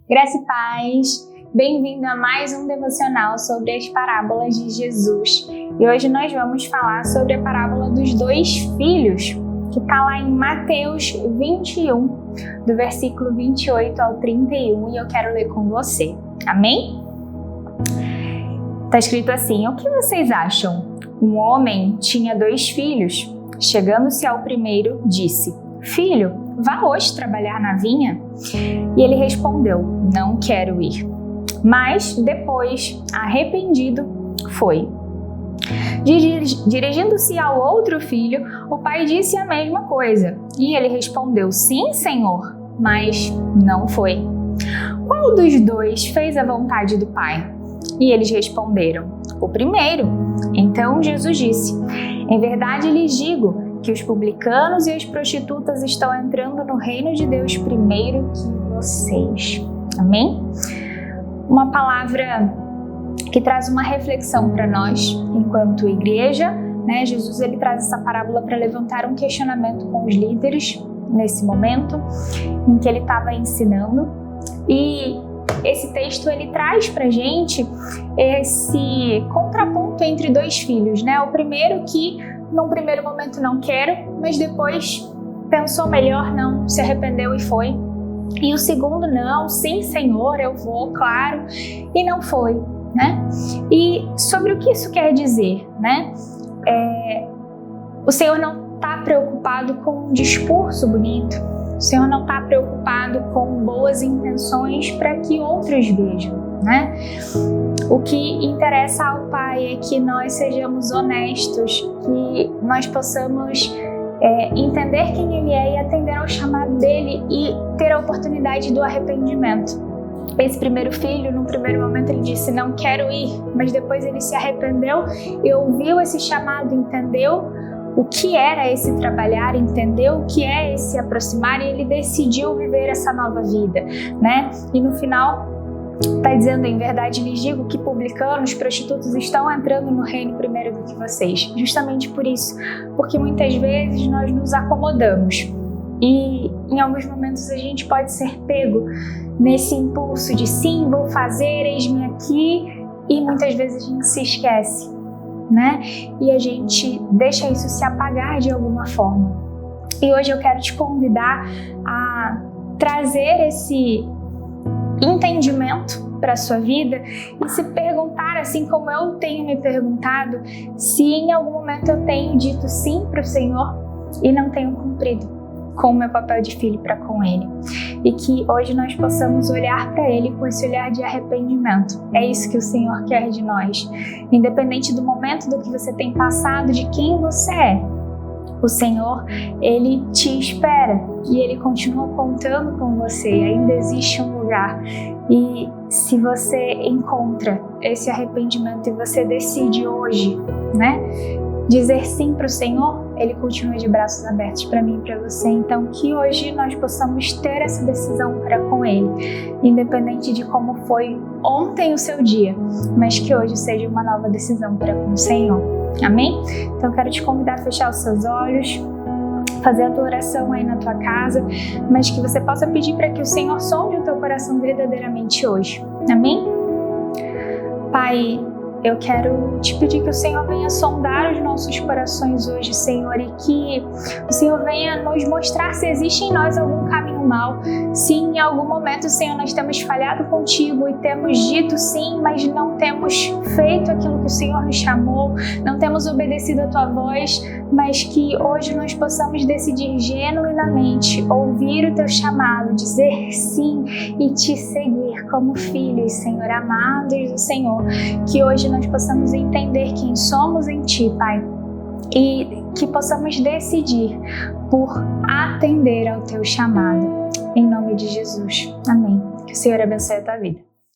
Graça e paz, bem-vindo a mais um devocional sobre as parábolas de Jesus. E hoje nós vamos falar sobre a parábola dos dois filhos, que está lá em Mateus 21, do versículo 28 ao 31, e eu quero ler com você. Amém? Está escrito assim: o que vocês acham? Um homem tinha 2 filhos. Chegando-se ao primeiro, disse: Filho, vá hoje trabalhar na vinha? E ele respondeu: Não quero ir. Mas depois, arrependido, foi. Dirigindo-se ao outro filho, o pai disse a mesma coisa. E ele respondeu: Sim, Senhor, mas não foi. Qual dos 2 fez a vontade do pai? E eles responderam: O primeiro. Então Jesus disse: Em verdade lhes digo que os publicanos e as prostitutas estão entrando no reino de Deus primeiro que vocês. Amém? Uma palavra que traz uma reflexão para nós enquanto igreja, né? Jesus ele traz essa parábola para levantar um questionamento com os líderes nesse momento em que ele estava ensinando. E esse texto ele traz para gente esse contraponto entre 2 filhos, né? O primeiro que num primeiro momento não quero, mas depois pensou melhor, não, se arrependeu e foi. E o segundo não, sim, Senhor, eu vou, claro, e não foi, né? E sobre o que isso quer dizer, né? O Senhor não está preocupado com um discurso bonito, o Senhor não está preocupado com boas intenções para que outros vejam, né? O que interessa ao Pai é que nós sejamos honestos, que nós possamos entender quem Ele é e atender ao chamado dEle e ter a oportunidade do arrependimento. Esse primeiro filho, no primeiro momento, ele disse: não quero ir, mas depois ele se arrependeu e ouviu esse chamado, entendeu o que era esse trabalhar, entendeu o que é esse aproximar e ele decidiu viver essa nova vida, né? E no final está dizendo: em verdade lhes digo que publicanos, prostitutos estão entrando no reino primeiro do que vocês. Justamente por isso, porque muitas vezes nós nos acomodamos e em alguns momentos a gente pode ser pego nesse impulso de sim, vou fazer, eis-me aqui, e muitas vezes a gente se esquece, né? E a gente deixa isso se apagar de alguma forma. E hoje eu quero te convidar a trazer esse entendimento para a sua vida e se perguntar, assim como eu tenho me perguntado, se em algum momento eu tenho dito sim para o Senhor e não tenho cumprido com o meu papel de filho para com Ele. E que hoje nós possamos olhar para Ele com esse olhar de arrependimento. É isso que o Senhor quer de nós. Independente do momento do que você tem passado, de quem você é, o Senhor, Ele te espera e Ele continua contando com você. Ainda existe um lugar. E se você encontra esse arrependimento e você decide hoje, né, dizer sim para o Senhor, Ele continua de braços abertos para mim e para você. Então, que hoje nós possamos ter essa decisão para com Ele, independente de como foi ontem o seu dia, mas que hoje seja uma nova decisão para com o Senhor. Amém? Então, eu quero te convidar a fechar os seus olhos, fazer a tua oração aí na tua casa, mas que você possa pedir para que o Senhor sonde o teu coração verdadeiramente hoje. Amém? Pai, eu quero te pedir que o Senhor venha sondar os nossos corações hoje, Senhor, e que o Senhor venha nos mostrar se existe em nós algum caminho mau. Se em algum momento, Senhor, nós temos falhado contigo e temos dito sim, mas não temos feito aquilo que o Senhor nos chamou, não temos obedecido a tua voz, mas que hoje nós possamos decidir genuinamente ouvir o teu chamado, dizer sim e te seguir como filhos, Senhor, amados do Senhor. Que hoje nós possamos entender quem somos em Ti, Pai, e que possamos decidir por atender ao Teu chamado. Em nome de Jesus. Amém. Que o Senhor abençoe a tua vida.